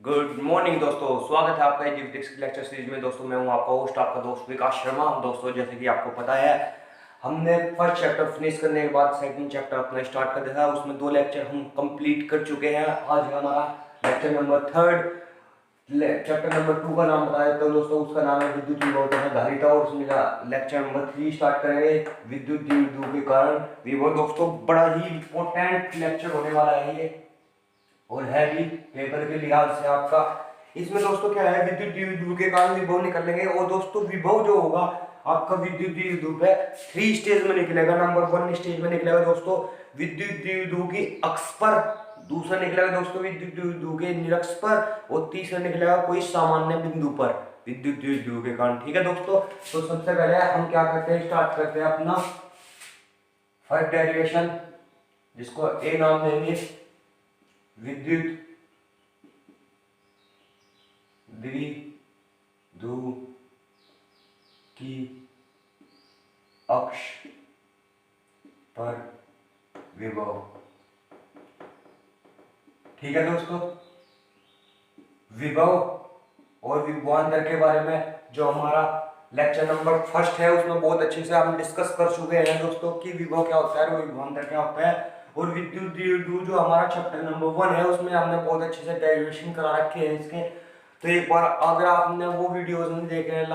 Good morning दोस्तों, स्वागत है आपका एजुकेटिक्स लेक्चर सीरीज में। दोस्तों मैं हूं आपका होस्ट, आपका दोस्त विकास शर्मा। दोस्तों जैसे कि आपको पता है, हमने फर्स्ट चैप्टर फिनिश करने के बाद सेकंड चैप्टर अपना स्टार्ट कर दिया है। उसमें 2 लेक्चर हम कंप्लीट कर चुके हैं। आज है हमारा लेक्चर नंबर 3। चैप्टर नंबर 2 का नाम बताया तो दोस्तों उसका नाम है विद्युत विभव तथा धारिता, और उसमें लेक्चर नंबर 3 स्टार्ट करेंगे विद्युत द्विध्रुव के कारण विभव। दोस्तों बड़ा ही इंपॉर्टेंट लेक्चर होने वाला है ये, और है भी पेपर के लिहाज से आपका। इसमें दोस्तों क्या है, विद्युत द्विध्रुव के कारण विभव निकलेंगे। और दोस्तों विभव जो होगा आपका विद्युत द्विध्रुव है 3 स्टेज में निकलेगा। नंबर 1 स्टेज में निकलेगा दोस्तों विद्युत द्विध्रुव की अक्ष पर, दूसरा निकलेगा दोस्तों विद्युत द्विध्रुव के निरक्ष पर, और तीसरा निकलेगा कोई सामान्य बिंदु पर विद्युत द्विध्रुव के कारण। ठीक है दोस्तों, तो सबसे पहले हम क्या करते हैं, स्टार्ट करते हैं अपना फर्स्ट डेरिवेशन, जिसको ए नाम देंगे विद्युत द्विध्रुव की अक्ष पर विभव। ठीक है दोस्तों, विभव और विभवांतर के बारे में जो हमारा लेक्चर नंबर 1 है उसमें बहुत अच्छे से हम डिस्कस कर चुके हैं दोस्तों कि विभव क्या होता है और विभवांतर क्या होता है। और विद्युत द्विध्रुव जो हमारा चैप्टर नंबर 1 है उसमें हमने बहुत अच्छे से डेरिवेशन करा रखे हैं इसके। तो एक बार अगर आपने वो वीडियोस नहीं देखे हैं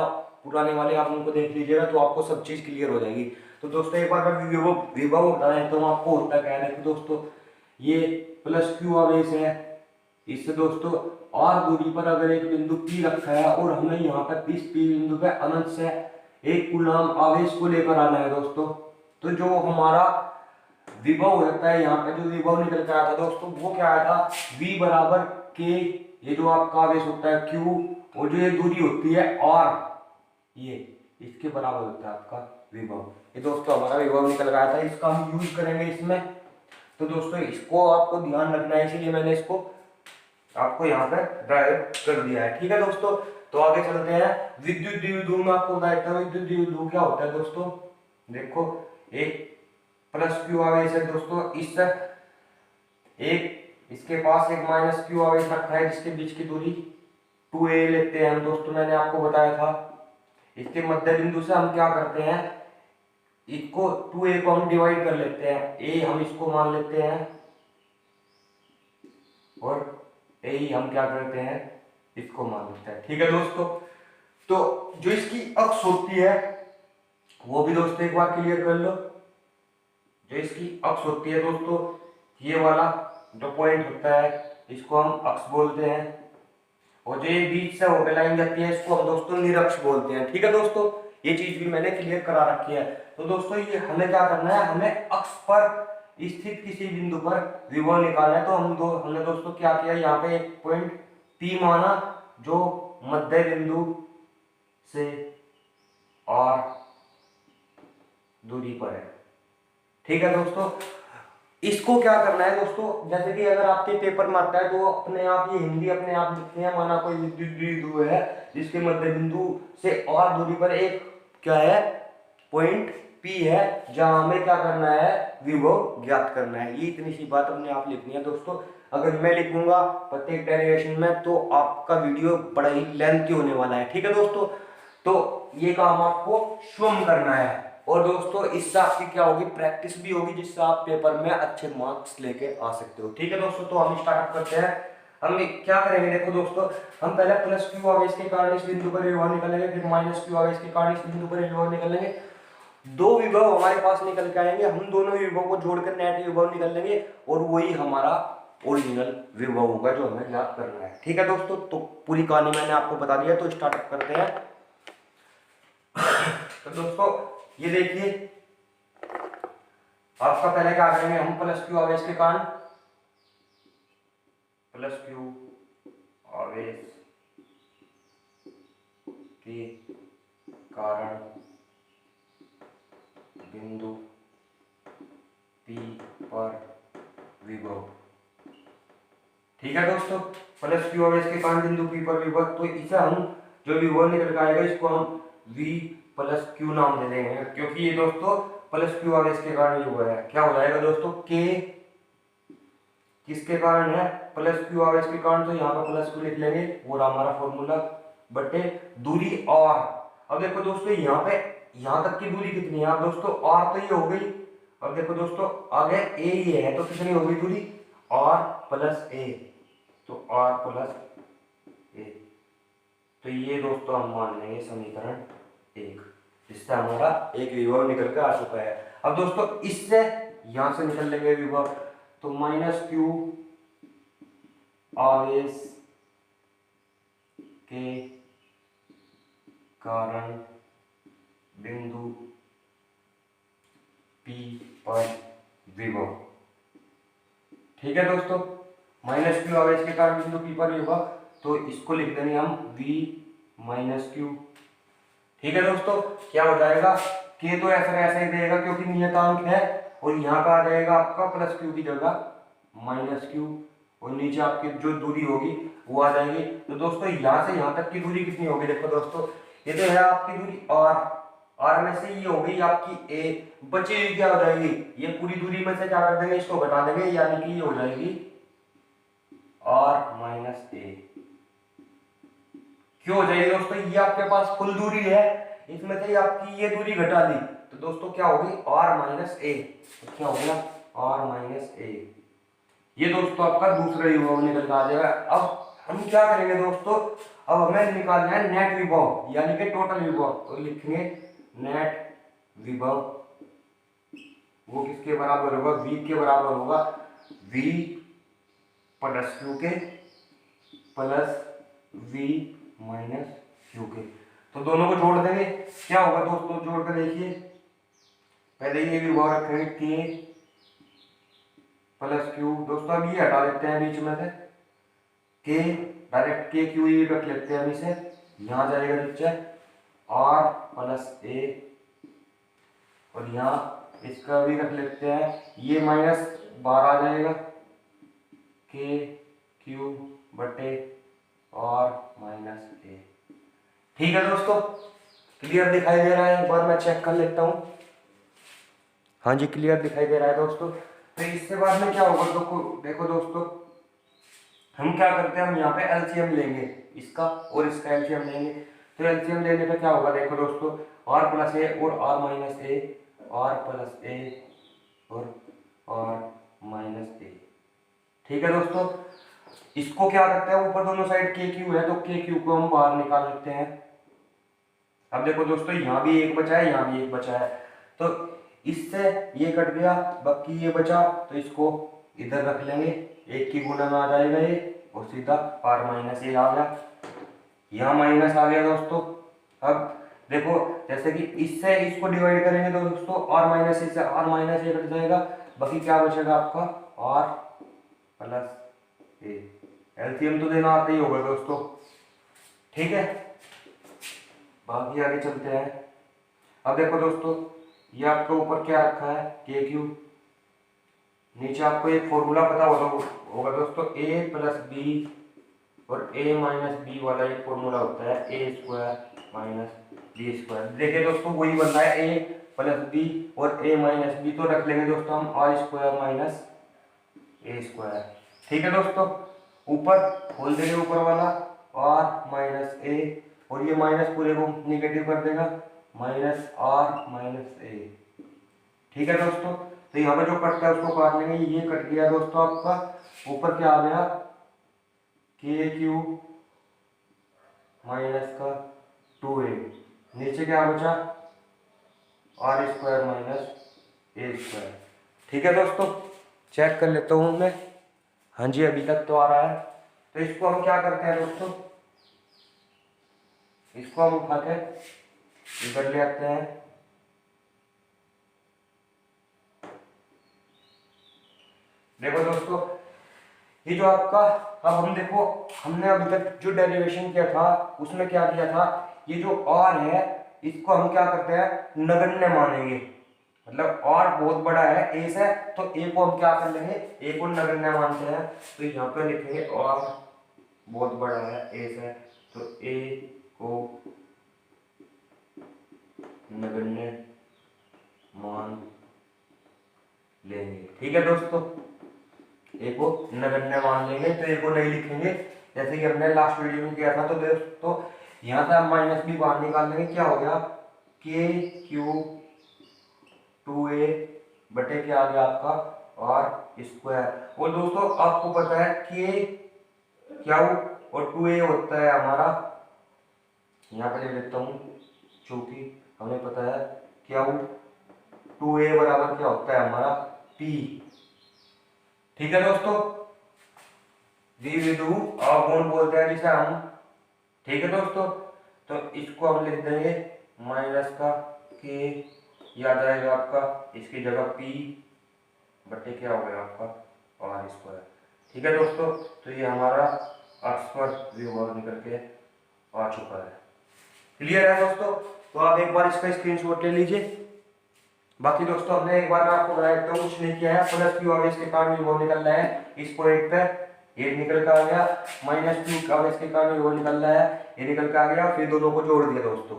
पुराने वाले, आप उनको देख लीजिएगा तो आपको सब चीज क्लियर हो जाएगी। तो दोस्तों एक बार विभव विभव होता है तो आपको होता क्या है, दोस्तों ये प्लस क्यू आवेश है, इससे दोस्तों आर दूरी पर अगर एक बिंदु P रखा है और हमें यहाँ पर इस P बिंदु पे अनंत से एक कूलम आवेश को लेकर आना है दोस्तों। तो जो हमारा विभव होता है, यहाँ पे जो विभव निकल कर आया था दोस्तों वो क्या आया था, V बराबर K, ये जो आपका आवेश होता है Q, और जो ये दूरी होती है R, ये इसके बराबर होता है आपका विभव। ये दोस्तों हमारा विभव निकल कर आया था, इसका हम यूज करेंगे इसमें। तो दोस्तों इसको आपको ध्यान रखना है, इसीलिए मैंने इसको आपको यहाँ पे ड्राइव कर दिया है। ठीक है दोस्तों, तो आगे चलते हैं। विद्युत द्विध्रुव में आपको बताता हूँ विद्युत द्विध्रुव क्या होता है दोस्तों। देखो एक प्लस क्यू आवेश है दोस्तों, इस एक इसके पास एक माइनस क्यू आवेश रखा है जिसके बीच की दूरी 2a लेते हैं हम दोस्तों, मैंने आपको बताया था। इसके मध्य बिंदु से हम क्या करते हैं, इसको 2a को हम डिवाइड कर लेते हैं, a हम इसको मान लेते हैं और a हम क्या करते हैं, इसको मान लेते हैं। ठीक है दोस्तों, तो जो इसकी अक्ष होती है वो भी दोस्तों एक बार क्लियर कर लो। जो इसकी अक्ष होती है दोस्तों, ये वाला जो पॉइंट होता है इसको हम अक्ष बोलते हैं, और जो ये बीच से होकर लाइन जाती है इसको हम दोस्तों निरक्ष बोलते हैं। ठीक है दोस्तों, ये चीज भी मैंने क्लियर करा रखी है। तो दोस्तों ये हमें क्या करना है, हमें अक्ष पर स्थित किसी बिंदु पर विभव निकालना है। तो हमने दोस्तों क्या किया, यहाँ पे एक पॉइंट P माना जो मध्य बिंदु से R दूरी पर है। ठीक है दोस्तों, इसको क्या करना है दोस्तों, जैसे कि अगर आपके पेपर में आता है तो अपने आप ये हिंदी अपने आप लिखते हैं, माना कोई विद्युत द्विध्रुव है जिसके मध्य बिंदु से R दूरी पर एक क्या है, पॉइंट P है, जहां हमें क्या करना है, विभव ज्ञात करना है। ये इतनी सी बात अपने आप लिखनी है दोस्तों। अगर मैं लिखूंगा प्रत्येक डेरिवेशन में तो आपका वीडियो बड़ा ही लेंथी होने वाला है। ठीक है दोस्तों, तो ये काम आपको स्वयं करना है, और दोस्तों इससे आपकी क्या होगी, प्रैक्टिस भी होगी, जिससे आप पेपर में अच्छे मार्क्स लेके आ सकते हो। ठीक है दोस्तों, तो हम स्टार्ट करते हैं। हम क्या करेंगे, देखो दोस्तों हम पहले प्लस क्यू आवेश के कारण इस बिंदु पर विभव निकालेंगे, फिर माइनस क्यू आवेश के कारण इस बिंदु पर विभव निकालेंगे। 2 विभव हमारे पास निकल के आएंगे, हम दोनों विभव को जोड़कर नेट विभव निकल लेंगे, और वही हमारा ओरिजिनल विभव होगा जो हमें ज्ञात करना है। ठीक है दोस्तों, तो पूरी कहानी मैंने आपको बता दिया, तो स्टार्ट करते हैं। तो दोस्तों ये देखिए, आपका पहले क्या करेंगे, हम प्लस क्यू आवेश के कारण प्लस क्यू आवेश के कारण बिंदु P पर विभव। ठीक है दोस्तों, प्लस क्यू आवेश के कारण बिंदु P पर विभव, तो इसे हम जो विभव निकल के आएगा इसको हम V प्लस क्यू नाम दे देंगे, क्योंकि ये दोस्तों प्लस क्यू आवेश के कारण विभव है। क्या हो जाएगा दोस्तों, K किसके कारण है, प्लस क्यू आवे इसके कारण, तो यहाँ पे प्लस क्यू लिख लेंगे और हमारा फॉर्मूला बटे दूरी आर। अब देखो दोस्तों यहाँ पे यहाँ तक की दूरी कितनी है, अब दोस्तों आर तो ये हो गई। अब देखो दोस्तों आगे ए ये है, तो कितनी हो गई दूरी, आर प्लस ए, तो आर प्लस ए। तो ये दोस्तों हम मान लेंगे समीकरण 1, जिससे हमारा एक विभव निकल कर आ चुका है। अब दोस्तों इससे यहां से निकल लेंगे विभव, तो माइनस क्यू आवेश के कारण बिंदु P पर विभव। ठीक है दोस्तों, माइनस क्यू आवेश के कारण बिंदु P पर विभव, तो इसको लिख देंगे हम V माइनस क्यू। ठीक है दोस्तों, क्या हो जाएगा, K तो ऐसा ही देगा क्योंकि नियतांक है, और यहाँ का आ जाएगा आपका प्लस क्यू की जगह माइनस क्यू, और नीचे आपकी जो दूरी होगी वो आ जाएगी। तो दोस्तों यहाँ से यहाँ तक की दूरी कितनी होगी, देखो दोस्तों ये तो है आपकी दूरी आर में से ये हो गई आपकी ए, बची हुई क्या हो जाएगी, ये पूरी दूरी में से क्या कर देंगे, इसको घटा देंगे, यानी कि ये हो जाएगी आर माइनस ए। क्यों हो जाएगी दोस्तों, ये आपके पास कुल दूरी है, इसमें से आपकी ये दूरी घटा दी, तो दोस्तों क्या होगी आर माइनस ए। तो क्या हो गया आर माइनस ए। ये दोस्तों आपका दूसरा विभव निकल कर आ जाएगा। अब हम क्या करेंगे दोस्तों, अब हमें निकालना है नेट विभव यानी कि टोटल विभव, तो लिखेंगे नेट विभव, वो किसके बराबर होगा, V के बराबर होगा, V प्लस क्यू के प्लस V माइनस क्यू के। तो दोनों को जोड़ देंगे, क्या होगा दोस्तों, जोड़ कर देखिए, पहले ये विभव रखेंगे K प्लस क्यू। दोस्तों अब ये हटा देते हैं बीच में से, K डायरेक्ट K क्यू ये रख लेते हैं, इसे यहाँ जाएगा नीचे R प्लस ए, और यहाँ इसका भी रख लेते हैं, ये माइनस 12 आ जाएगा, K क्यू बटे R माइनस ए। ठीक है दोस्तों, क्लियर दिखाई दे रहा है, एक बार मैं चेक कर लेता हूँ। हाँ जी क्लियर दिखाई दे रहा है दोस्तों। तो इसके बाद में क्या होगा, देखो दोस्तों हम क्या करते हैं, हम यहाँ पे एलसीएम लेंगे इसका और इसका एलसीएम लेंगे। तो एलसीएम लेने पे क्या होगा, देखो दोस्तों आर प्लस ए और R minus A, R plus A और आर माइनस ए। ठीक है दोस्तों, इसको क्या करते हैं, ऊपर दोनों साइड के क्यू है, तो के क्यू को हम बाहर निकाल लेते हैं। अब देखो दोस्तों यहाँ भी एक बचा है, यहाँ भी एक बचा है, तो इससे ये कट गया, बाकी ये बचा, तो इसको इधर रख लेंगे, एक की गुना में आ जाएगा ये, और सीधा आर माइनस ए आ गया, यहाँ माइनस आ गया दोस्तों। अब देखो जैसे कि इससे इसको डिवाइड करेंगे तो दोस्तों आर माइनस ए से आर माइनस ए कट जाएगा, बाकी क्या बचेगा आपका आर प्लस ए। एलसीएम तो देना आता ही होगा दोस्तों। ठीक है, बाकी आगे चलते हैं। अब देखो दोस्तों ये आपके ऊपर क्या रखा है, के क्यू, नीचे आपको एक फॉर्मूला पता होगा दोस्तों, ए प्लस बी और ए माइनस बी वाला एक फॉर्मूला होता है, ए स्क्वायर माइनस बी स्क्वायर। देखिए दोस्तों वही बन रहा है, ए प्लस बी और ए माइनस बी, तो रख लेंगे दोस्तों हम R square minus A square. ठीक है दोस्तों, ऊपर खोल देंगे ऊपर वाला आर माइनस ए, और ये माइनस पूरे को निगेटिव कर देगा, माइनस आर माइनस ए। ठीक है दोस्तों, तो यहाँ पे जो कटता है उसको काट लेंगे, ये कट गया दोस्तों आपका, ऊपर क्या आ गया के क्यू माइनस का 2a, नीचे क्या बचा R square minus A square. ठीक है दोस्तों, चेक कर लेता हूँ मैं, हाँ जी अभी तक तो आ रहा है। तो इसको हम क्या करते हैं दोस्तों, इसको हम उठा के इधर ले आते हैं, देखो दोस्तों ये जो आपका, अब हम देखो हमने अभी तक जो डेरिवेशन किया था उसमें क्या किया था, ये जो r है इसको हम क्या करते हैं नगण्य मानेंगे, मतलब r बहुत बड़ा है a से, तो a को हम क्या कर लेंगे, a को नगण्य मानते हैं, तो यहाँ पे लिखेंगे r बहुत बड़ा है a से, तो a को नगण्य मान लेंगे। ठीक है दोस्तों, ए को नगण्य मान लेंगे, तो ए को नहीं लिखेंगे जैसे कि हमने लास्ट वीडियो में किया था। तो दोस्तों यहाँ से हम माइनस बी बाहर निकाल लेंगे, क्या हो गया के क्यू 2a बटे क्या आ गया आपका आर स्क्वायर। और दोस्तों आपको पता है के क्या और 2a होता है हमारा, यहाँ पे लिख लेता हूँ क्योंकि हमें पता है क्या 2a बराबर क्या होता है हमारा p। ठीक है दोस्तों, द्विविधु अवगुण बोलते हैं जिसे हम। ठीक है दोस्तों, तो इसको हम लिख देंगे माइनस का के याद आएगा आपका, इसकी जगह p बटे क्या हो गया आपका आर स्क्वायर। ठीक है दोस्तों, तो ये हमारा अक्ष पर विभव निकल के आ चुका है। क्लियर है दोस्तों, तो आप एक बार इसका स्क्रीनशॉट ले लीजिए। बाकी दोस्तों हमने एक बार मैं आपको बता देता हूँ, कुछ नहीं किया है, प्लस क्यू आवेश के कारण विभव निकल रहा है इस पॉइंट पे, ये निकल के आ गया, माइनस क्यू आवेश के कारण विभव निकल रहा है, ये निकल के आ गया, फिर दोनों को जोड़ दिया दोस्तों।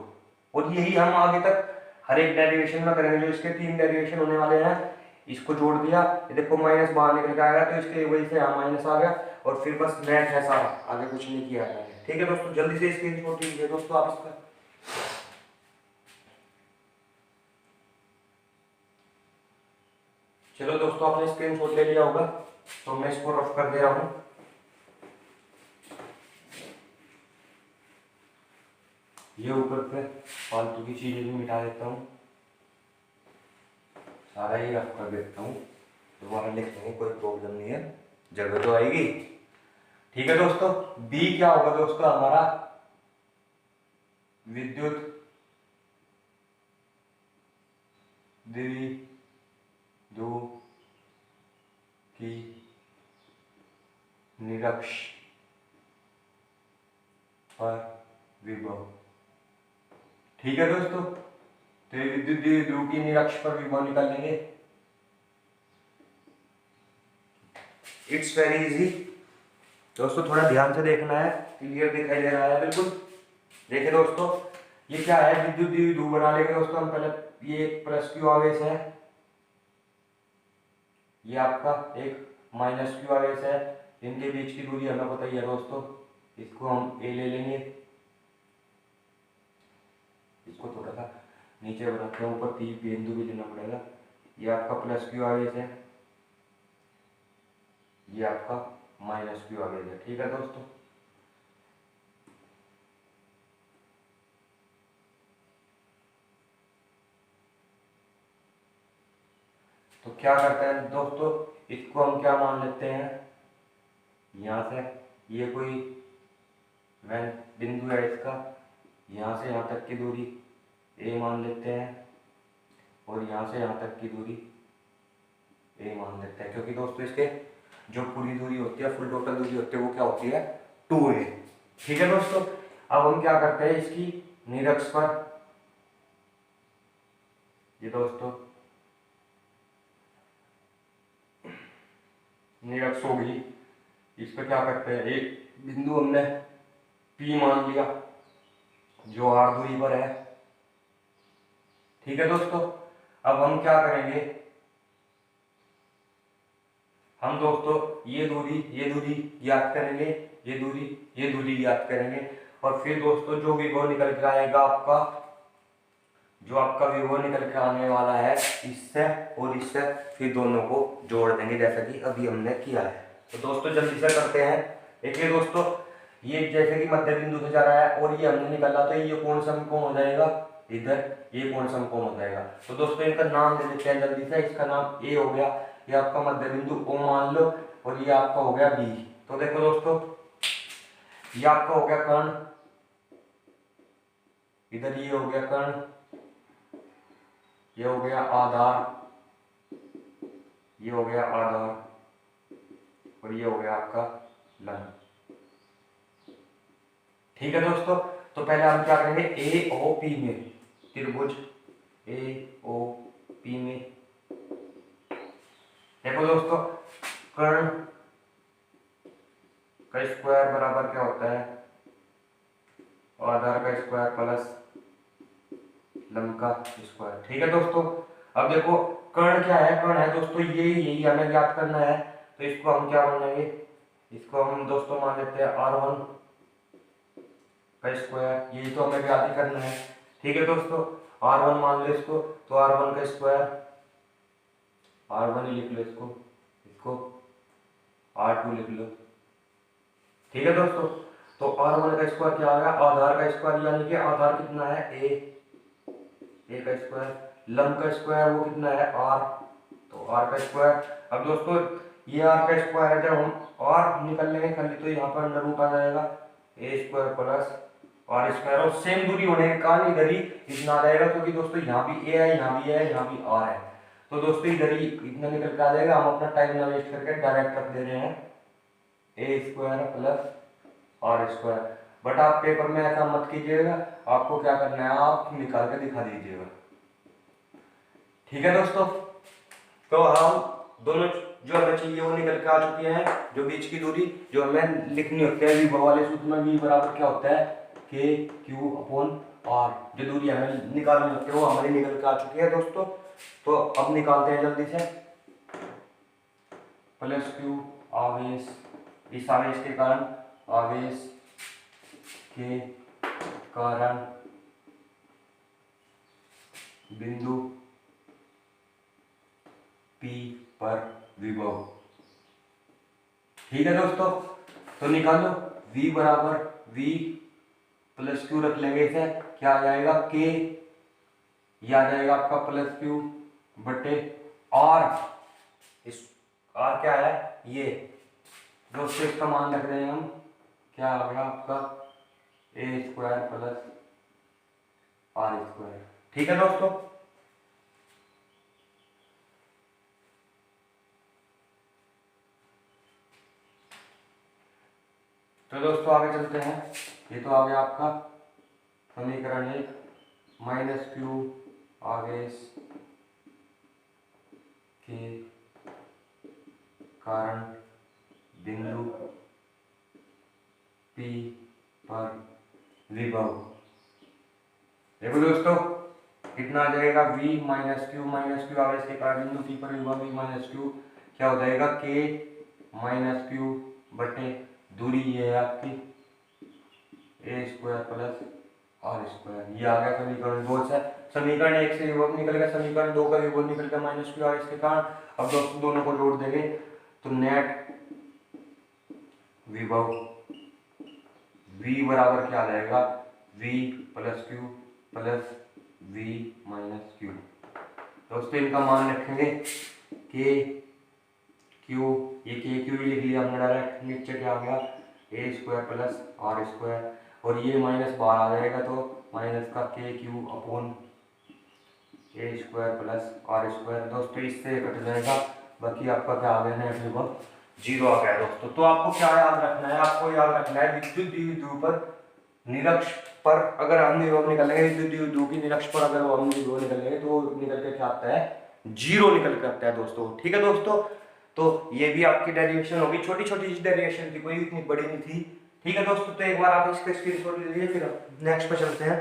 और यही हम आगे तक हर एक डेरिवेशन में करेंगे, जो इसके 3 डेरिवेशन होने वाले हैं, इसको जोड़ दिया, ये देखो माइनस बाहर निकल के आएगा, तो इसके वजह से यहाँ माइनस आ गया, और फिर बस मैथ है सारा, आगे कुछ नहीं किया है। ठीक है दोस्तों, जल्दी से स्क्रीनशॉट लीजिए दोस्तों आप इसका। चलो दोस्तों, आपने स्क्रीनशॉट ले लिया होगा, तो मैं इसको रफ कर दे रहा हूं। ये ऊपर पे फालतू की चीजें भी मिटा देता हूँ, सारा ही रफ कर देता हूँ, दोबारा लिख लेंगे, कोई प्रॉब्लम नहीं है, जगह तो आएगी। ठीक है दोस्तों, बी क्या होगा दोस्तों हमारा विद्युत द्विविधु की निरक्ष पर विभव। ठीक है दोस्तों, तो ये विद्युत द्विविधु की निरक्ष पर विभव निकाल लेंगे। इट्स वेरी इजी दोस्तों, थोड़ा ध्यान से देखना है, क्लियर दिखाई दे रहा है बिल्कुल। देखिए दोस्तों, ये क्या है, विद्युत द्विविधु बना लेंगे दोस्तों हम पहले। ये एक प्लस क्यू आवेश है, ये आपका एक माइनस क्यू आवेश है, इनके बीच की दूरी हमें पता ही है दोस्तों, इसको हम ए ले लेंगे, इसको थोड़ा सा नीचे बनाते हैं, ऊपर पी बिंदु भी लेना पड़ेगा। ये आपका प्लस क्यू आवेश है, ये आपका माइनस क्यू आवेश है। ठीक है दोस्तों, तो क्या करते हैं दोस्तों, इसको हम क्या मान लेते हैं, यहाँ से ये कोई बिंदु है इसका, यहाँ से यहाँ तक की दूरी ए मान लेते हैं, और यहाँ से यहाँ तक की दूरी ए मान लेते हैं, क्योंकि दोस्तों इसके जो पूरी दूरी होती है, फुल टोटल दूरी होती है, वो क्या होती है 2a। ठीक है दोस्तों, अब हम क्या करते हैं, इसकी निरक्ष पर, ये दोस्तों निरक्ष होगी, इस पर क्या करते हैं, एक बिंदु हमने P मान लिया जो r दूरी पर है। ठीक है दोस्तों, अब हम क्या करेंगे, हम दोस्तों ये दूरी याद करेंगे, ये दूरी याद करेंगे, और फिर दोस्तों जो विभव निकल के आएगा आपका, जो आपका विभव निकल के आने वाला है इससे और इससे, फिर दोनों को जोड़ देंगे जैसा कि अभी हमने किया है। तो दोस्तों जल्दी से करते हैं। देखिए दोस्तों, ये जैसे कि मध्य बिंदु से जा रहा है और ये हमने निकाला, तो ये कौन समकोण हो जाएगा, इधर ये कौन समकोण हो जाएगा। तो दोस्तों इनका नाम दे देते हैं जल्दी से, इसका नाम ए हो गया, ये आपका मध्य बिंदु ओ मान लो, और ये आपका हो गया बी। तो देखो दोस्तों, ये आपका हो गया कर्ण, इधर ये हो गया कर्ण, ये हो गया आधार, ये हो गया आधार, और ये हो गया आपका लंब। ठीक है दोस्तों, तो पहले हम क्या करेंगे, ए ओ पी में त्रिभुज ए ओ पी में, देखो दोस्तों कर्ण का स्क्वायर बराबर क्या होता है, आधार का स्क्वायर प्लस लंब का स्क्वायर। ठीक है दोस्तों, अब देखो कर्ण क्या है, कर्ण है दोस्तों ये, यही हमें याद करना है। तो इसको हम क्या मानेंगे, इसको हम दोस्तों मान लेते हैं R1 का स्क्वायर, यही तो हमें ज्ञात करना है। ठीक है दोस्तों, R1 मान लो इसको, तो R1 का स्क्वायर, R1 ही लिख लो इसको, इसको R2 लिख लो। ठीक है दोस्तों, तो R1 का स्क्वायर क्या आ गया, आधार का स्क्वायर, यानी कि आधार कितना है ए का स्क्वायर, लंब का स्क्वायर वो कितना है R, तो R का स्क्वायर। अब दोस्तों ये R का स्क्वायर है, जब हम R निकल लेंगे खाली तो यहाँ पर अंडर रूट आ जाएगा ए स्क्वायर प्लस R स्क्वायर, और सेम दूरी होने के कारण इधर ही इतना आ जाएगा, क्योंकि दोस्तों यहाँ भी ए है, यहाँ भी है, यहाँ भी R है, तो दोस्तों इधर ही इतना निकल के आ जाएगा। हम अपना टाइम ना वेस्ट करके डायरेक्ट रख दे रहे हैं A square plus R square. But आप पेपर में ऐसा मत कीजिएगा, आपको क्या करना है, आप निकाल के दिखा दीजिएगा। ठीक है दोस्तों, तो हम दोनों जो हमें चाहिए वो निकल के आ चुके हैं। जो बीच की दूरी जो हमें लिखनी होती है v वाले सूत्र में, v बराबर क्या होता है के क्यू अपॉन आर, जो दूरी हमें निकालनी होती है वो हमारी निकल के आ चुकी है दोस्तों। तो अब निकालते हैं जल्दी से, प्लस क्यू आवेश, इस आवेश के कारण, आवेश के कारण बिंदु P पर विभव। ठीक है दोस्तों, तो निकालो V बराबर V प्लस क्यू रख लेंगे, इसे क्या आ जाएगा K, ये आ जाएगा आपका प्लस क्यू बटे R, इस R क्या है ये दोस्तों, इसका मान रख रहे हैं हम, क्या आ गया आपका ए स्क्वायर प्लस R स्क्वायर। ठीक है दोस्तों, तो दोस्तों आगे चलते हैं। ये तो आ गया आपका समीकरण 1, माइनस क्यू आवेश के कारण बिंदु P पर विभव। देखो दोस्तों कितना आ जाएगा, v माइनस क्यू आवेश के कारण बिंदु P पर विभव, v माइनस क्यू क्या हो जाएगा k माइनस क्यू बटे दूरी ये है आपकी ए स्क्वायर प्लस R स्क्वायर। ये आ गया समीकरण 2 से। समीकरण 1 से विभव निकल गया, समीकरण 2 का विभव निकल गया माइनस क्यू आवेश के कारण। अब दोस्तों दोनों को जोड़ देंगे तो नेट विभव v बराबर क्या आ जाएगा, v plus Q plus v minus Q. दोस्तों इनका मान रखेंगे के क्यू, ये के क्यू लिख लिया हमने डायरेक्ट, नीचे क्या आ गया ए स्क्वायर प्लस R स्क्वायर, और ये माइनस बाहर आ जाएगा तो माइनस का के क्यू अपॉन ए स्क्वायर प्लस R स्क्वायर। दोस्तों इससे कट जाएगा, बाकी आपका क्या आ गया नेट विभव 0 आ गया दोस्तों। तो आपको क्या याद रखना है, आपको याद रखना है विद्युत द्विध्रुव पर निरक्ष पर अगर हम विभव निकालेंगे, विद्युत द्विध्रुव की निरक्ष पर अगर हम विभव निकालेंगे तो निकल के क्या आता है, 0 निकल के आता है दोस्तों। ठीक है दोस्तों, तो ये भी आपकी डेरिवेशन होगी, छोटी छोटी डेरिवेशन थी, कोई इतनी बड़ी नहीं थी। ठीक है दोस्तों, तो एक बार आप इसका स्क्रीनशॉट ले लीजिए, फिर नेक्स्ट पे चलते हैं।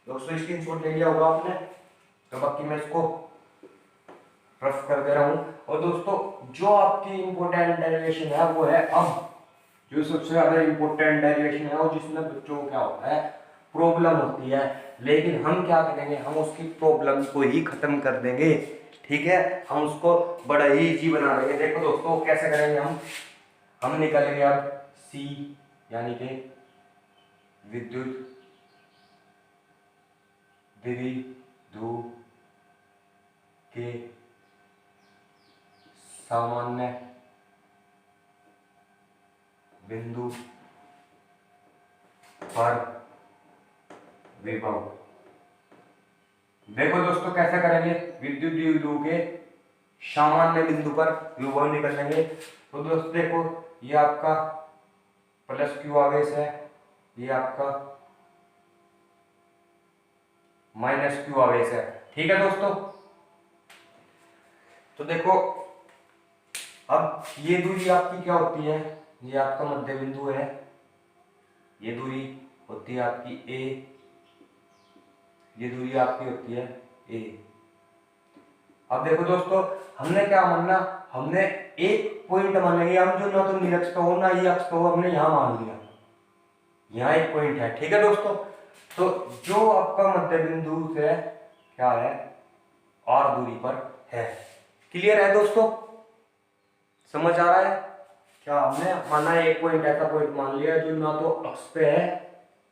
दोस्तों स्क्रीनशॉट ले लिया होगा आपने, तो बाकी मैं इसको रफ कर दे रहा हूं। और दोस्तों जो आपकी इंपोर्टेंट डेरिवेशन है वो है, अब जो सबसे ज्यादा इंपोर्टेंट डेरिवेशन है वो जिसमें बच्चों को क्या होता है, प्रॉब्लम होती है, लेकिन हम क्या करेंगे, हम उसकी प्रॉब्लम को ही खत्म कर देंगे। ठीक है, हम उसको बड़ा ही इजी बना देंगे। देखो दोस्तों कैसे करेंगे, हम निकालेंगे अब C यानी कि विद्युत द्विध्रुव के सामान्य बिंदु पर विभव। देखो दोस्तों कैसे करेंगे, विद्युत द्विध्रुव के सामान्य बिंदु पर विभव निकालेंगे। तो दोस्तों देखो ये आपका प्लस क्यू आवेश है, ये आपका माइनस क्यू आवेश है। ठीक है दोस्तों, तो देखो अब ये दूरी आपकी क्या होती है, ये आपका मध्य बिंदु है, ये दूरी होती है आपकी ए, ये दूरी आपकी होती है ए। अब देखो दोस्तों, हमने क्या मानना, हमने एक पॉइंट मानेंगे हम जो ना तो निरक्ष का हो ना ही अक्ष का हो, हमने यहां मान लिया, यहाँ एक पॉइंट है। ठीक है दोस्तों, तो जो आपका मध्य बिंदु से क्या है आर दूरी पर है। क्लियर है दोस्तों, समझ आ रहा है? क्या हमने माना एक पॉइंट ऐसा पॉइंट मान लिया जो ना तो अक्ष पे है,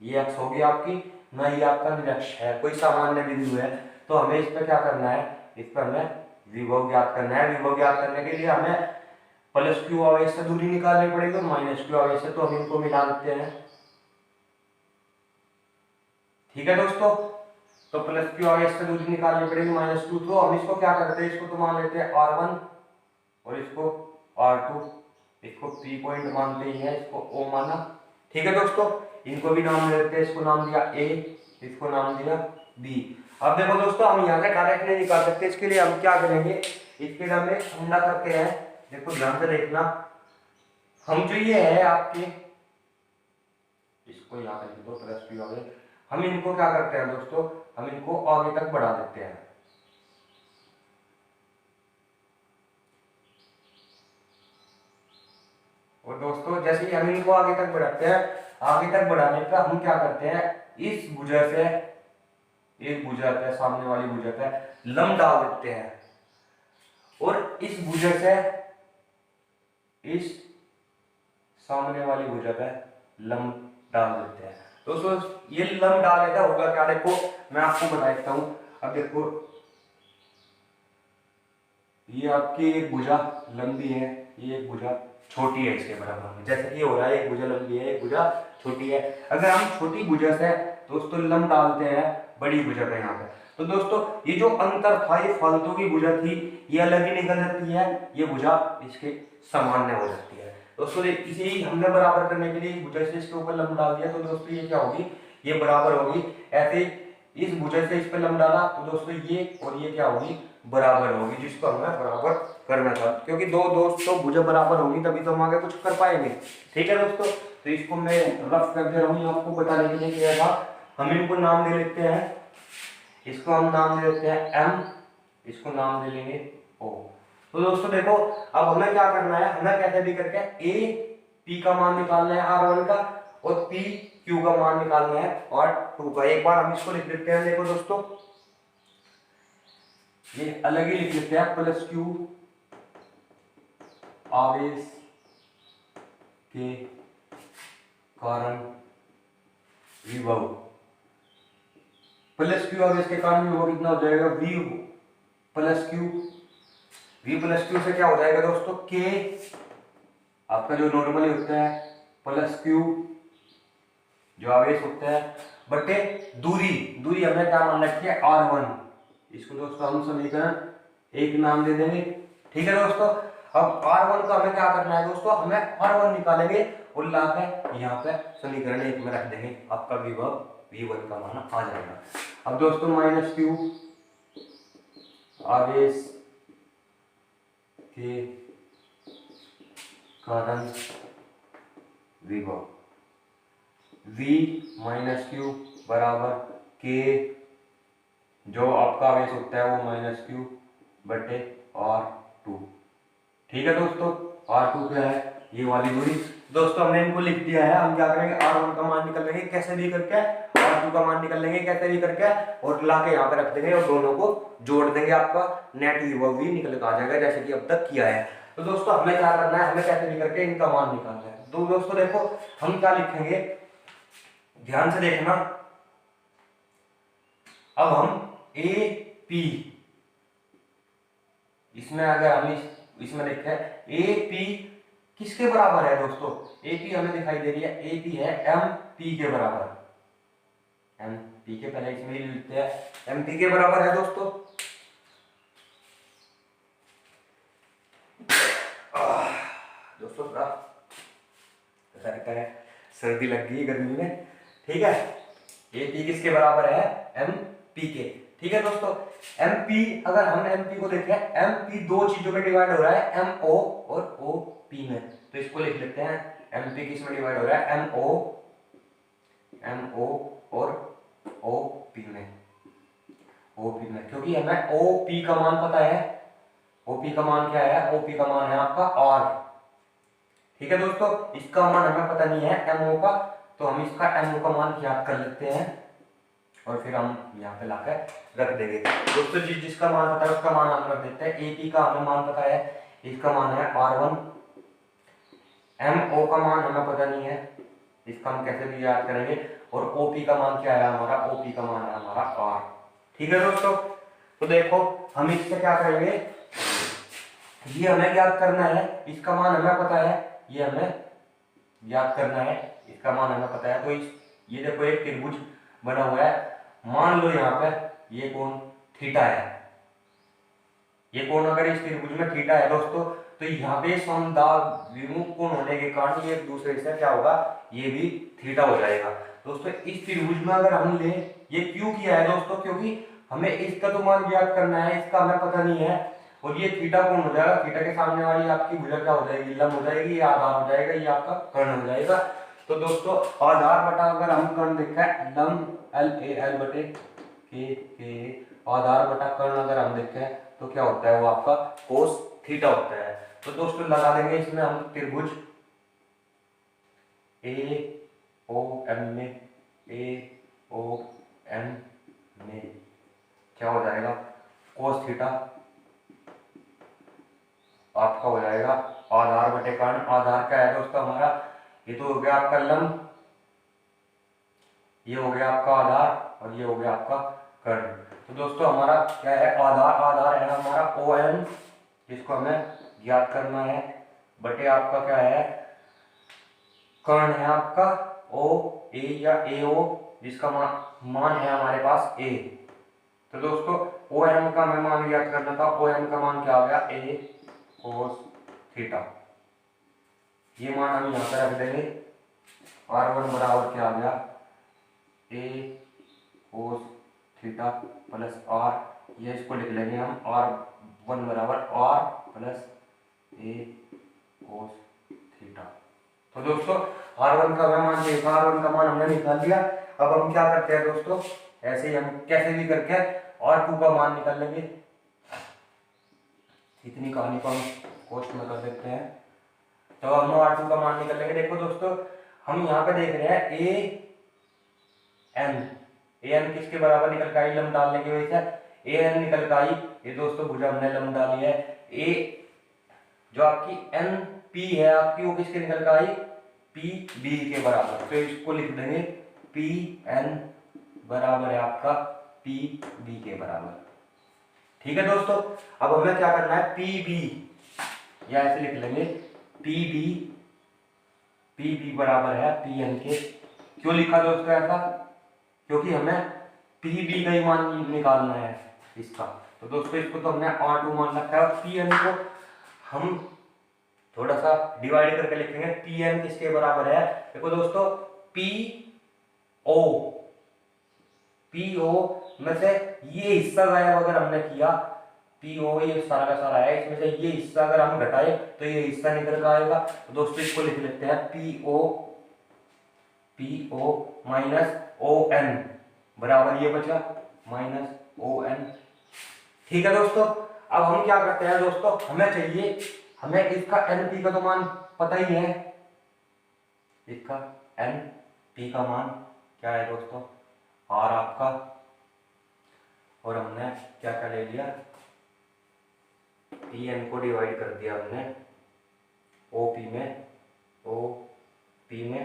ये अक्ष होगी आपकी, ना ही आपका निरक्ष है, कोई सामान्य बिंदु है। तो हमें इस पर क्या करना है, इस पर हमें विभव ज्ञात करना है। विभव ज्ञात करने के लिए हमें प्लस क्यू आवेश से दूरी निकालनी पड़ेगी और माइनस क्यू आवेश से, तो हम इनको मिला देते हैं। ठीक है दोस्तों, तो प्लस क्यू आवेश से दूरी निकालनी पड़ेगी माइनस क्यू, तो हम इसको क्या करते हैं, इसको तो मान लेते हैं R1 और इसको R2, इसको P पॉइंट मानते ही है, इसको O माना। ठीक है दोस्तों, इनको भी नाम दे देते हैं, इसको नाम दिया A, इसको नाम दिया B। अब देखो दोस्तों, हम यहाँ से डायरेक्ट नहीं निकाल सकते, इसके लिए हम क्या करेंगे, इसके लिए हमें ठंडा करते हैं। देखो ध्यान से देखना, हम जो ये है आपके, इसको यहाँ पे लिख दो प्लस क्यू आगे, हम इनको क्या करते हैं दोस्तों, हम इनको आगे तक बढ़ा देते हैं। और दोस्तों जैसे ही हम इनको आगे तक बढ़ाते हैं, आगे तक बढ़ाने का हम क्या करते हैं, इस भुजा से एक भुजा पे, सामने वाली भुजा पे लंब डाल देते हैं और इस भुजा से इस सामने वाली भुजा पे लंब डाल देते हैं। दोस्तों ये लंब डालने का होगा क्या, देखो मैं आपको बता देता हूं। अब देखो ये आपकी एक भुजा लंबी है, ये एक भुजा छोटी है, इसके बराबर में जैसे ये हो रहा है, एक भुजा लंबी है, एक भुजा छोटी है। अगर हम छोटी भुजा से दोस्तों लंब डालते हैं बड़ी भुजा पे यहाँ पे, तो दोस्तों ये जो अंतर था, ये फालतू की भुजा थी, ये अलग ही निकल जाती है, ये भुजा इसके सामान्य हो जाती है। दोस्तों इसे ही हमने बराबर करने के लिए भुजा से इसके ऊपर लंब डाल दिया, तो दोस्तों ये क्या होगी, ये बराबर होगी। ऐसे इस भुजा से इस पर लंब डाला, तो दोस्तों ये और ये क्या होगी, बराबर होगी, जिसको हमें बराबर करना था, क्योंकि दो दोस्तों भुजा बराबर होगी तभी तो हम आगे कुछ कर पाएंगे। ठीक है दोस्तों, तो इसको मैं रफ कर दे रहा हूँ आपको बताने के लिए क्या था। हम इनको नाम दे लेते हैं, इसको हम नाम दे देते हैं M, इसको नाम दे लेंगे O। तो दोस्तों देखो, अब हमें क्या करना है, हमें कैसे भी करके A P का मान निकालना है R1 का, और P Q का मान निकालना है R2 का। एक बार हम इसको लिख लेते हैं, देखो दोस्तों ये अलग ही लिख लेते हैं, प्लस क्यू आवेश के कारण विभव, प्लस क्यू आवेश के कारण विभव कितना हो जाएगा, V plus Q, V plus Q से क्या हो जाएगा दोस्तों, K आपका जो नॉर्मली होता है प्लस क्यू जो आवेश होता है बटे दूरी, दूरी हमने क्या मान रखी है R1, इसको दोस्तों हम समीकरण एक नाम दे देंगे। ठीक है दोस्तों, अब R1 का हमें क्या करना है दोस्तों, हमें R1 निकालेंगे और लाकर यहाँ पे समीकरण एक में रख देंगे, आपका विभव V1 का मान आ जाएगा। अब दोस्तों माइनस क्यू आवेश के कारण विभव, V माइनस क्यू बराबर K, जो आपका आवेश होता है वो माइनस क्यू बटे R2। ठीक है दोस्तों, R2 क्या है, ये वाली दूरी। दोस्तों हमने इनको लिख दिया है, हम क्या करेंगे, R1 का मान निकल लेंगे कैसे भी करके, R2 का मान निकल लेंगे कैसे भी करके, और ला के यहाँ पे रख देंगे और दोनों को जोड़ देंगे, आपका नेट विभव भी निकल कर आ जाएगा, जैसे कि अब तक किया है। तो दोस्तों हमें क्या करना है, हमें कैसे भी करके इनका मान निकालना है। तो दोस्तों देखो हम क्या लिखेंगे, ध्यान से देखना, अब हम AP, इसमें अगर हम इसमें लिखे AP किसके बराबर है दोस्तों, AP हमें दिखाई दे रही है, AP है MP के बराबर, MP के पहले इसमें लिखते हैं MP के बराबर है दोस्तों। दोस्तों ऐसा लगता है सर्दी लग गई गर्मी में। ठीक है, AP किसके बराबर है, MP के। ठीक है दोस्तों, MP अगर हम MP को देखें, MP दो चीजों में डिवाइड हो रहा है, MO और OP में, तो इसको लिख लेते हैं, MP किस में डिवाइड हो रहा है, MO और OP में। ओपी में, क्योंकि हमें ओपी का मान पता है। ओपी का मान क्या है? ओपी का मान है आपका आर। ठीक है दोस्तों, इसका मान हमें पता नहीं है एमओ का, तो हम इसका एमओ का मान याद कर लेते हैं और फिर हम यहाँ पे लाकर रख देंगे। दोस्तों जिसका मान पता है उसका मान हम रख देते हैं। एपी का हमें मान पता है, इसका मान है R1। एमओ का मान हमें पता नहीं है, इसका हम कैसे भी याद करेंगे। और ओपी का मान क्या है हमारा? ओपी का मान है हमारा आर। ठीक है दोस्तों, तो देखो हम इससे क्या करेंगे, ये हमें याद करना है, इसका मान हमें पता है, ये हमें याद करना है, इसका मान हमें पता है। तो ये देखो एक त्रिभुज बना हुआ है, मान लो यहाँ पे ये कोण थीटा है। ये कोण अगर इस त्रिभुज में थीटा है दोस्तों, तो यहाँ पे समदाब विमुख कोण होने के कारण ये एक दूसरे से क्या होगा? ये भी थीटा हो जाएगा। दोस्तों इस त्रिभुज में अगर हम ले, ये क्यों किया है दोस्तों? क्योंकि हमें इसका तो मान ज्ञात करना है, इसका हमें पता नहीं है। और ये थीटा कोण हो जाएगा, थीटा के सामने वाली आपकी भुजा क्या हो जाएगी? लंब हो जाएगी, ये आधार हो जाएगा, ये आपका कर्ण हो जाएगा। तो दोस्तों आधार बटा अगर हम कर्ण देखा है, लंब एल ए एल बटे के आधार बटा कर्ण अगर हम देखें तो क्या होता है? वो आपका कोस थीटा होता है। तो दोस्तों लगा देंगे इसमें हम त्रिभुज ए ओ एम में, ए ओ एम में क्या हो जाएगा? कोस थीटा आपका हो जाएगा आधार बटे कर्ण। आधार क्या है दोस्तों हमारा? ये तो हो गया आपका लंब, ये हो गया आपका आधार और ये हो गया आपका कर्ण। तो दोस्तों हमारा क्या है? आधार, आधार है हमारा ओ एन, जिसको हमें ज्ञात करना है, बटे आपका क्या है? कर्ण है आपका ओ ए या ए ओ, जिसका मान है हमारे पास ए। तो दोस्तों ओ एम का हमें मान ज्ञात करना था, ओ एम का मान क्या हो गया? A cos theta. ये मान हम यहाँ पर रख देंगे। R1 बराबर क्या आ गया? A cos theta plus R, ये इसको लिख लेंगे हम R1 बराबर R plus A cos theta. तो दोस्तों R1 का मान देखा, R1 का मान हमने निकाल लिया। अब हम क्या करते हैं दोस्तों, ऐसे ही हम कैसे भी करके R2 का मान निकाल लेंगे। इतनी कहानी को हम कोष्ट में कर देते हैं, तो हम R2 का मान निकाल लेंगे। देखो दोस्तों हम यहाँ पे देख रहे हैं ए एन किसके बराबर निकल के आई? लंब डालने की वजह से ए एन निकल के आई। ये दोस्तों भुजा हमने लंब डाली है। ए जो आपकी एन पी है आपकी, वो किसके निकल के आई? पी बी के बराबर। तो इसको लिख देंगे पी एन बराबर है आपका पी बी के बराबर। ठीक है दोस्तों, अब हमें क्या करना है? पी बी, या ऐसे लिख लेंगे पी बी बराबर है पी एन के। क्यों लिखा दोस्तों ऐसा? क्योंकि हमें पी बी का ही मान निकालना है इसका। तो दोस्तों इसको तो हमने R2 मान रखा है, और पी एन को हम थोड़ा सा डिवाइड करके लिखेंगे। पी एन किसके बराबर है? देखो दोस्तों पी ओ में से ये हिस्सा गायब अगर हमने किया, पी ओ ये सारा का सारा है, इसमें से ये हिस्सा अगर हम घटाए तो ये हिस्सा निकल कर आएगा। तो दोस्तों इसको लिख लेते हैं P O minus O N बराबर ये बचा माइनस ओ एन। ठीक है दोस्तों, अब हम क्या करते हैं दोस्तों, हमें चाहिए, हमें इसका एन पी का तो मान पता ही है, इसका एन पी का मान क्या है दोस्तों? आर आपका, और हमने क्या क्या ले लिया? पी एन को डिवाइड कर दिया हमने ओ पी में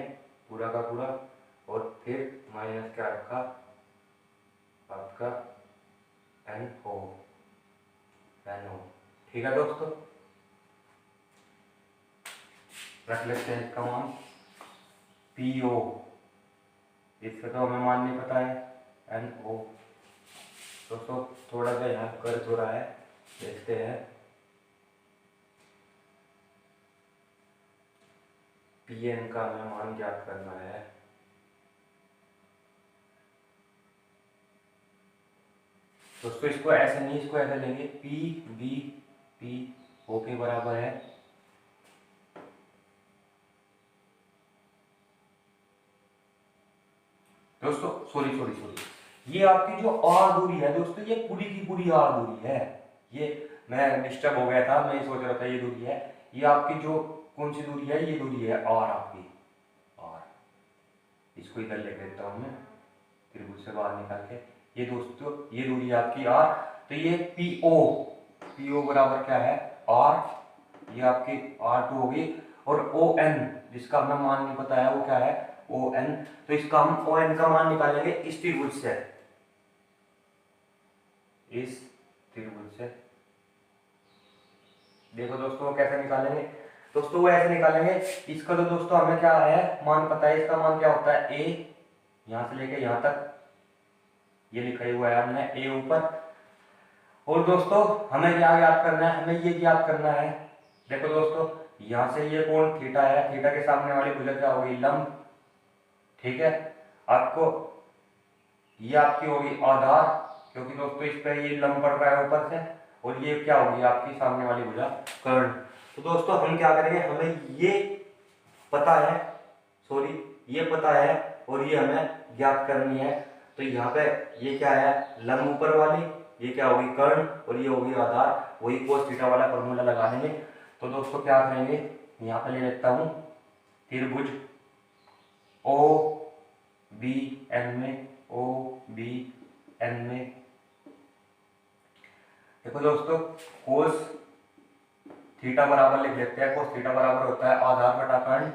पूरा का पूरा, और फिर माइनस क्या रखा आपका एन ओ। ठीक है दोस्तों, रख लेते हैं इसका मान पी ओ, इसका तो हमें मान नहीं पता है एन ओ। दोस्तों थोड़ा सा यहाँ कर हो रहा है, देखते हैं। पी एन का हमें मान ज्ञात करना है, दोस्तों इसको ऐसे नहीं, इसको ऐसे लेंगे पी बी पी ओ के बराबर है। दोस्तों सॉरी ये आपकी जो आर दूरी है दोस्तों, ये पूरी की पूरी आर दूरी है। ये मैं डिस्टर्ब हो गया था, मैं सोच रहा था ये दूरी है, ये आपकी जो कौन सी दूरी है, ये दूरी है आर आपकी, आर। इसको इधर ले लेता हूँ मैं त्रिभुज से बाहर निकाल के। ये दोस्तों ये दूरी है आपकी आर। तो ये पीओ बराबर क्या है, आर, ये आपकी R2 होगी। और ON जिसका हमें मान नहीं पता है वो क्या है, ON। तो इसका हम ON का मान निकालेंगे इस त्रिभुज से, इस त्रिभुज से। देखो दोस्तों कैसे निकालेंगे, दोस्तों वो ऐसे निकालेंगे। इसका तो दोस्तों हमें क्या है, मान पता है, इसका मान क्या होता है A, यहां से लेके यहां तक ये लिखा हुआ है हमने A ऊपर। और दोस्तों हमें क्या याद करना है, हमें ये याद करना है, देखो दोस्तों यहां से ये कोण थीटा है, थीटा के सामने वाली भुजा क्या होगी, लंब, ठीक है। आपको ये आपकी होगी आधार, क्योंकि दोस्तों इस पे ये लंब पड़ रहा है ऊपर से। और ये क्या होगी आपकी सामने वाली भुजा, कर्ण। तो दोस्तों हम क्या करेंगे, हमें ये पता है, सॉरी ये पता है और ये हमें ज्ञात करनी है। तो यहाँ पे ये क्या है, लंब ऊपर वाली, ये क्या होगी कर्ण, और ये होगी आधार। वही कोस थीटा वाला फॉर्मूला लगा देंगे। तो दोस्तों क्या करेंगे, यहाँ पे ले लेता हूँ त्रिभुज ओ बी एन में, ओ बी एन में। देखो दोस्तों कोस थीटा बराबर लिख लेते हैं, कोस थीटा बराबर होता है आधार बटा कर्ण।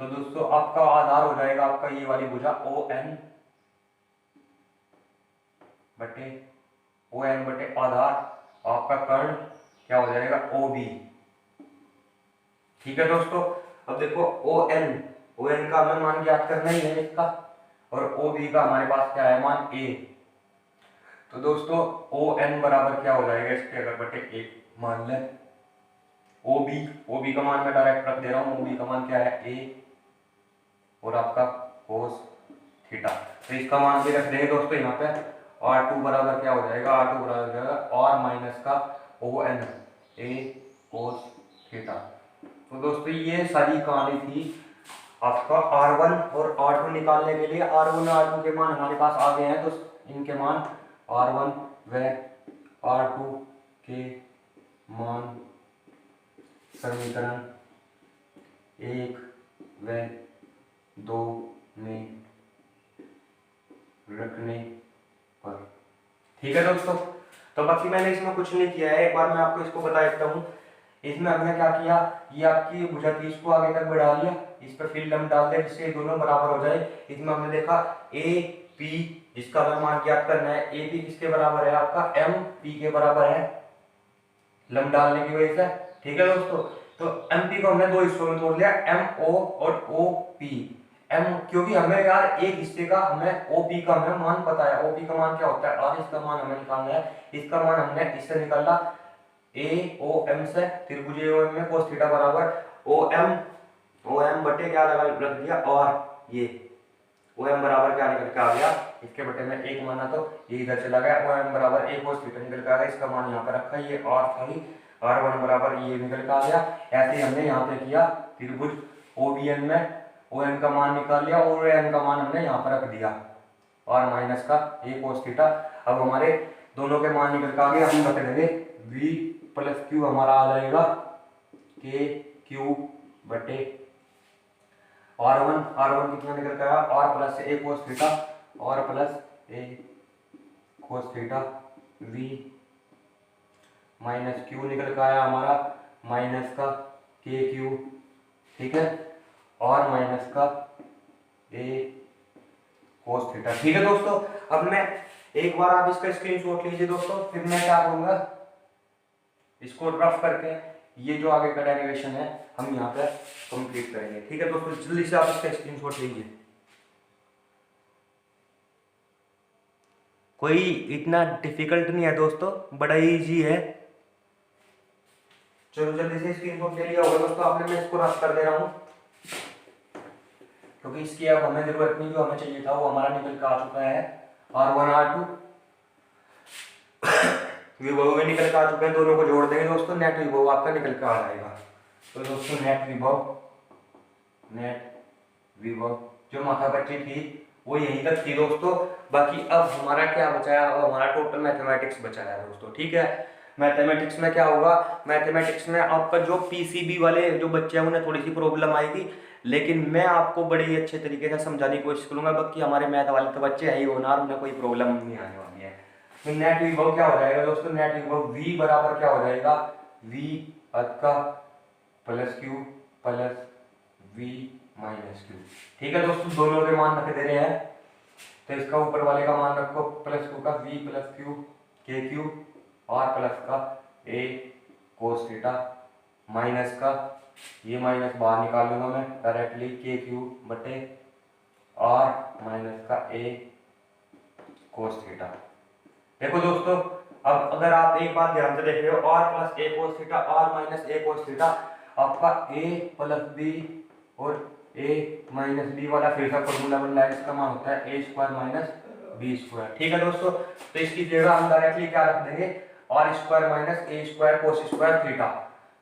तो दोस्तों आपका आधार हो जाएगा आपका ये वाली भुजा ON बटे आधार, आपका कर्ण क्या हो जाएगा OB, ठीक है दोस्तों। अब देखो ON का हमें मान ज्ञात करना ही है इसका, और OB का हमारे पास क्या है मान A। तो दोस्तों ON बराबर क्या हो जाएगा इसके, अगर बटे 1 मान लें, OB का मान मैं डायरेक्ट रख दे रहा हूँ, OB का मान क्या है A, और आपका कोस थीटा। तो इसका मान भी रख देंगे दोस्तों यहाँ पे। R2 बराबर क्या हो जाएगा, R2 बराबर हो जाएगा R माइनस का ON A कोस थीटा। तो दोस्तों ये सारी कहानी थी आपका R1 और R2 निकालने के लिए। R1 और R2 के मान हमारे पास आ गए हैं, तो इनके मान R1 व R2 के मान समीकरण 1 व 2 में रखने पर, ठीक है दोस्तों। तो बाकी मैंने इसमें कुछ नहीं किया है, एक बार मैं आपको इसको बता देता हूँ। इसमें हमने क्या किया, ये आपकी भुजा थी, इसको आगे तक बढ़ा लिया, इस पर फिर लंब डाल दिया जिससे दोनों बराबर हो जाए। इसमें हमने देखा AP जिसका हमें मान ज्ञात करना है, AP किसके बराबर है आपका MP के बराबर है, लंब डालने की वजह से, ठीक है दोस्तों। तो MP को हमने दो हिस्सों में तोड़ लिया, MO और OP। M क्योंकि हमें यार एक हिस्से का हमें OP का हमें मान पता है, OP का मान क्या होता है R, इसका मान हमें निकालना है। इसका मान हमने इससे निकाला AOM से, त्रिभुज AOM में cos थीटा बराबर OM बटे क्या लगा रख दिया और ये OM बराबर क्या निकल के आ गया, इसके बटे में 1 माना तो ये इधर चला गया, OM बराबर A cos थीटा निकल के आ गया। इसका मान यहाँ पर रखा, ये R था ही, R1 बराबर ये निकल के आ गया। ऐसे ही हमने यहाँ पे किया त्रिभुज OBN में, ON का मान निकाल लिया और ON का मान हमने यहाँ पर रख दिया R माइनस का A cos थीटा। अब हमारे दोनों के मान निकल के आ गए, हम रख देंगे V प्लस Q हमारा आ जाएगा KQ बटे R1 कितना निकल के आया R plus A cos theta, R plus A cos theta V minus Q निकल के आया हमारा माइनस का KQ, ठीक है, और माइनस का A cos थीटा, ठीक है दोस्तों। अब मैं एक बार आप इसका स्क्रीनशॉट लीजिए दोस्तों, फिर मैं क्या करूंगा इसको रफ करके ये जो आगे का डेरिवेशन है हम यहाँ पे कंप्लीट करेंगे, ठीक है दोस्तों। जल्दी से आप इसका स्क्रीनशॉट लीजिए। कोई इतना डिफिकल्ट नहीं है दोस्तों, बड़ा इजी है। चलो जल्दी से स्क्रीनशॉट ले लिया होगा दोस्तों आपने, मैं इसको रफ कर दे रहा हूँ क्योंकि इसकी अब हमें जरूरत नहीं, जो हमें चाहिए था वो हमारा निकल कर आ चुका है। R1 R2 विभव में निकल कर आ चुके हैं, दोनों को जोड़ देंगे दोस्तों, नेट विभव आपका निकल कर आ जाएगा। तो दोस्तों नेट विभव जो माथा पट्टी थी वो यहीं तक थी दोस्तों। बाकी अब हमारा क्या बचा है, अब हमारा टोटल मैथमेटिक्स बचा है दोस्तों, ठीक है। मैथमेटिक्स में क्या होगा, मैथमेटिक्स में आपका जो पीसीबी वाले जो बच्चे हैं उन्हें थोड़ी सी प्रॉब्लम आएगी, लेकिन मैं आपको बड़े ही अच्छे तरीके से समझाने की कोशिश करूंगा। बाकी हमारे मैथ वाले तो बच्चे हैं ही होना, उन्हें कोई प्रॉब्लम नहीं आने वाली है। तो नेट विभव क्या हो जाएगा दोस्तों, नेट विभव v बराबर क्या हो जाएगा, v का plus Q plus v minus Q. ठीक है दोस्तों, दोनों के मान रख दे रहे हैं, तो इसका ऊपर वाले का मान रखो प्लस क्यू का v प्लस क्यू के क्यू और प्लस का a कोस थीटा माइनस का, ये माइनस बाहर निकाल लूंगा मैं डायरेक्टली, के क्यू बटे और माइनस का a कोस थीटा। देखो दोस्तों, अब अगर आप एक बात ध्यान से देख रहे हो, और प्लस a कोस थीटा और माइनस a कोस थीटा, आपका a प्लस b और a माइनस b वाला फिर से फॉर्मूला बन रहा है, इसका मान होता है a square minus b square. ठीक है दोस्तों, तो इसकी जगह हम डायरेक्टली क्या रख देंगे, r square minus a square cos square theta.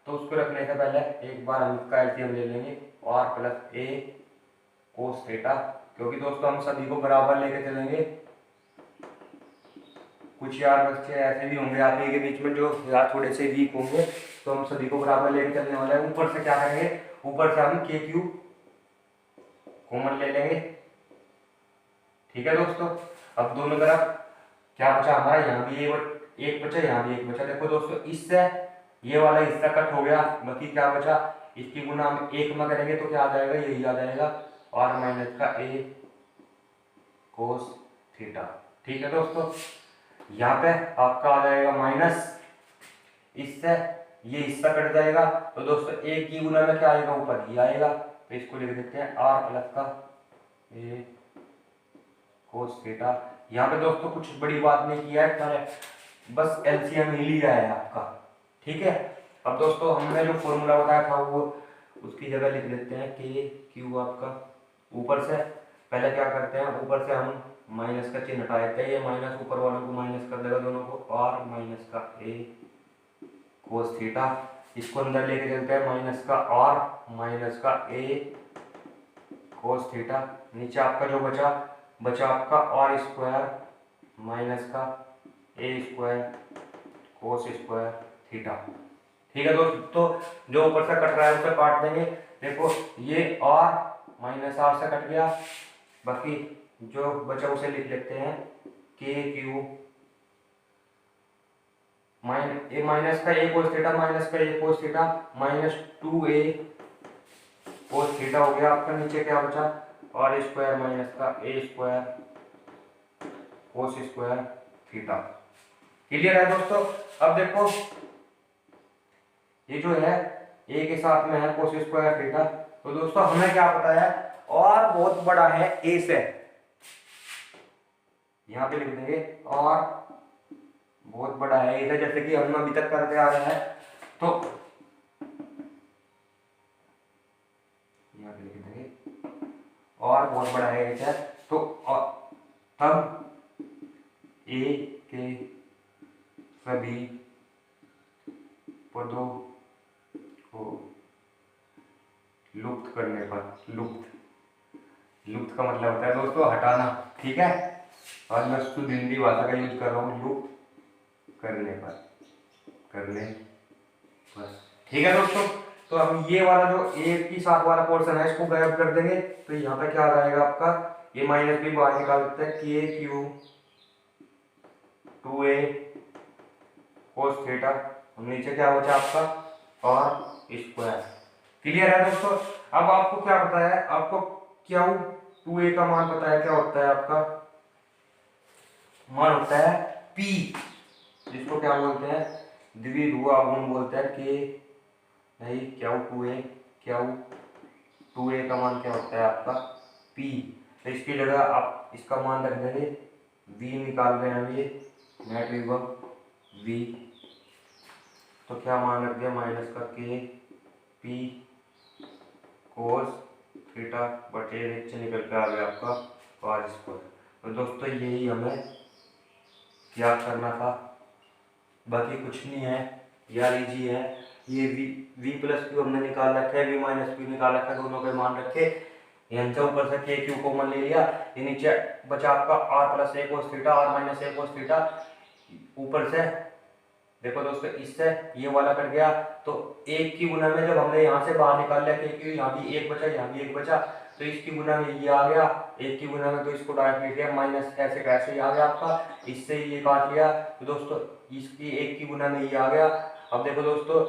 तो उसको रखने से पहले एक बार हम इसका एलसीएम ले लेंगे, r plus a cos theta, क्योंकि दोस्तों हम सभी को बराबर लेके चलेंगे। कुछ यार बच्चे ऐसे भी होंगे आप ही के बीच में जो यार थोड़े से वीक होंगे, तो हम सभी को बराबर लेके चलने वाले हैं। ऊपर से क्या करेंगे, ऊपर से हम के क्यू कॉमन ले लेंगे। ठीक है दोस्तों, अब दोनों तरफ क्या बचा हमारा, यहाँ भी एक बचा, यहाँ भी एक बचा। देखो दोस्तों, इससे ये वाला हिस्सा कट हो गया, बाकी क्या बचा, इसकी गुना हम एक में करेंगे तो क्या आ जाएगा, यही आ जाएगा और माइनस का a कोस थीटा। ठीक है दोस्तों, यहाँ पे आपका आ जाएगा माइनस, इससे ये हिस्सा कट जाएगा, तो दोस्तों एक की गुना में क्या आएगा, ऊपर ही आएगा, तो इसको लिख देते हैं r प्लस का a कोस थीटा। यहाँ पे दोस्तों कुछ बड़ी बात नहीं किया है, बस एलसीएम ही लिया है आपका। ठीक है, अब दोस्तों हमने जो फॉर्मूला बताया था वो उसकी जगह लिख देते हैं के क्यू आपका। ऊपर से पहले क्या करते हैं, ऊपर से हम माइनस का चिन्ह हटा देते हैं, ये माइनस ऊपर वालों को माइनस कर देगा दोनों को, और माइनस का a कोस थीटा, इसको अंदर लेके चलते हैं, माइनस का और माइनस का a कोस थीटा। नीचे आपका जो बचा आपका और स्क्वायर माइनस का a square cos square theta. ठीक है दोस्तों, जो ऊपर से कट रहा है उसे काट देंगे। देखो ये और माइनस आर से कट गया, बाकी जो बचा उसे लिख लेते हैं के क्यू माइनस का a कोस थीटा माइनस का a cos theta minus 2a cos theta हो गया आपका। नीचे क्या बचा, और स्क्वायर माइनस का a square cos square theta. Clear है दोस्तों। अब देखो ये जो है a के साथ में है कोस स्क्वायर थीटा, तो दोस्तों हमें क्या पता है, और बहुत बड़ा है a से, यहाँ पे लिख देंगे और बहुत बड़ा है a से, जैसे कि हम अभी तक करते आ रहे हैं, तो यहाँ पे लिख देंगे और बहुत बड़ा है a से, तो तब a के सभी पदों को लुप्त करने पर, लुप्त का मतलब होता है दोस्तों हटाना। ठीक है, और मैं शुद्ध हिंदी भाषा का यूज कर रहा हूँ, लुप्त करने पर। ठीक है दोस्तों, तो हम ये वाला जो a की साथ वाला पोर्शन है इसको गायब कर देंगे, तो यहाँ पे क्या आ जाएगा आपका, ये माइनस भी बाहर निकाल सकते हैं, के क्यू 2a कोस थीटा, नीचे क्या बचा आपका और स्क्वायर। क्लियर है दोस्तों। अब आपको क्या पता है, आपको क्या 2a का मान पता है, क्या होता है आपका मान होता है p, जिसको क्या बोलते हैं, द्विध्रुव आघूर्ण बोलते हैं, के नहीं क्या 2a का मान क्या होता है आपका p। तो इसकी जगह आप इसका मान रख देंगे, v निकाल रहे हैं हम, ये नेट विभव v, तो क्या मान रख दिया, माइनस का के p कोस थीटा बटे नीचे निकल के आ गया आपका और स्क्वायर। तो दोस्तों यही हमें क्या करना था, बाकी कुछ नहीं है यार, इजी है। ये v प्लस क्यू हमने निकाल रखा है, v माइनस क्यू निकाल रखा है, दोनों के मान रखे, यहाँ से ऊपर से के क्यू कॉमन ले लिया, ये नीचे बचा आपका R plus A cos theta, R minus A cos theta. ऊपर से देखो दोस्तों इससे ये वाला कट गया, तो एक की गुना में जब हमने यहाँ से बाहर निकाल लिया के क्यू, यहाँ भी एक बचा, यहाँ भी एक बचा, तो इसकी गुना में ये आ गया, एक की गुना में तो इसको डायरेक्ट लिख दिया माइनस ऐसे कैसे ही आ गया आपका, इससे ये काट लिया, तो दोस्तों इसकी एक की गुना में ये आ गया। अब देखो दोस्तों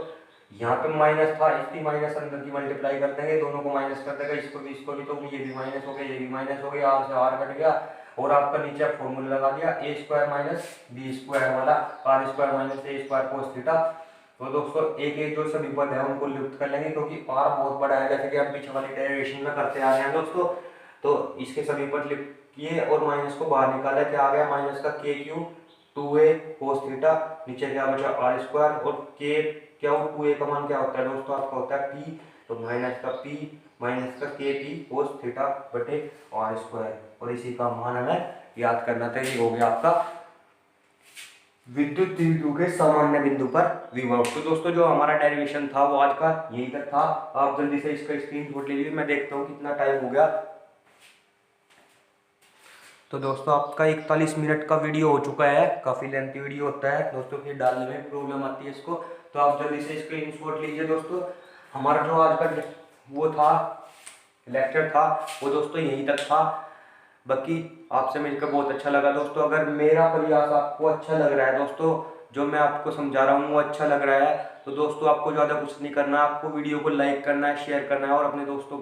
यहाँ पे माइनस था, इसकी माइनस अंदर की मल्टीप्लाई कर देंगे, दोनों को माइनस कर देगा, इसको भी, तो ये भी माइनस हो गया, ये भी माइनस हो गया, आर से आर कट गया, और आपका नीचे फॉर्मूला लगा दिया A square minus B square वाला, R square minus A square cos theta. तो दोस्तों एक एक जो सभी पद है उनको लुप्त कर लेंगे, क्योंकि आर बहुत बड़ा है, जैसे कि हम पीछे वाली डेरिवेशन में करते आ रहे हैं दोस्तों। तो इसके सभी पद लिख किए और माइनस को बाहर निकाला, क्या आ गया माइनस का के क्यू 2a कोस थीटा, नीचे क्या बचा आर स्क्वायर, और के क्या 2a का मान क्या होता है दोस्तों आपका होता है पी, तो माइनस का पी माइनस का के पी कोस थीटा बटे आर स्क्वायर, और इसी का मान हमें याद करना था। ये हो गया आपका विद्युत द्विध्रुव के सामान्य बिंदु पर विभव। तो दोस्तों जो हमारा डेरिवेशन था वो आज का यही तक था। आप जल्दी से इसका स्क्रीनशॉट ले लीजिए, मैं देखता हूँ कितना टाइम हो गया। तो दोस्तों आपका 41 मिनट का वीडियो हो चुका है, काफ़ी लेंथी वीडियो होता है दोस्तों, फिर डालने में प्रॉब्लम आती है इसको, तो आप जल्दी से स्क्रीनशॉट लीजिए दोस्तों। हमारा जो आज का वो था लेक्चर था वो दोस्तों यहीं तक था। बाकी आपसे मिलकर बहुत अच्छा लगा दोस्तों। अगर मेरा प्रयास आपको अच्छा लग रहा है दोस्तों, जो मैं आपको समझा रहा हूँ वो अच्छा लग रहा है, तो दोस्तों आपको ज़्यादा कुछ नहीं करना, आपको वीडियो को लाइक करना है, शेयर करना है, और अपने दोस्तों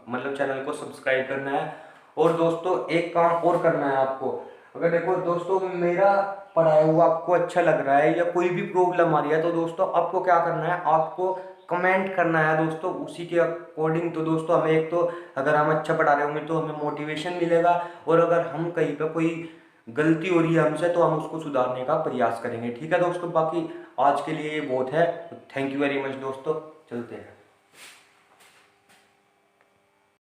मतलब चैनल को सब्सक्राइब करना है। और दोस्तों एक काम और करना है आपको, अगर देखो दोस्तों मेरा पढ़ाया हुआ आपको अच्छा लग रहा है या कोई भी प्रॉब्लम आ रही है, तो दोस्तों आपको क्या करना है, आपको कमेंट करना है दोस्तों उसी के अकॉर्डिंग। तो दोस्तों हमें एक तो अगर हम अच्छा पढ़ा रहे होंगे तो हमें मोटिवेशन मिलेगा, और अगर हम कहीं पे कोई गलती हो रही है हमसे तो हम उसको सुधारने का प्रयास करेंगे। ठीक है दोस्तों, बाकी आज के लिए ये बहुत है। थैंक यू वेरी मच दोस्तों, चलते हैं।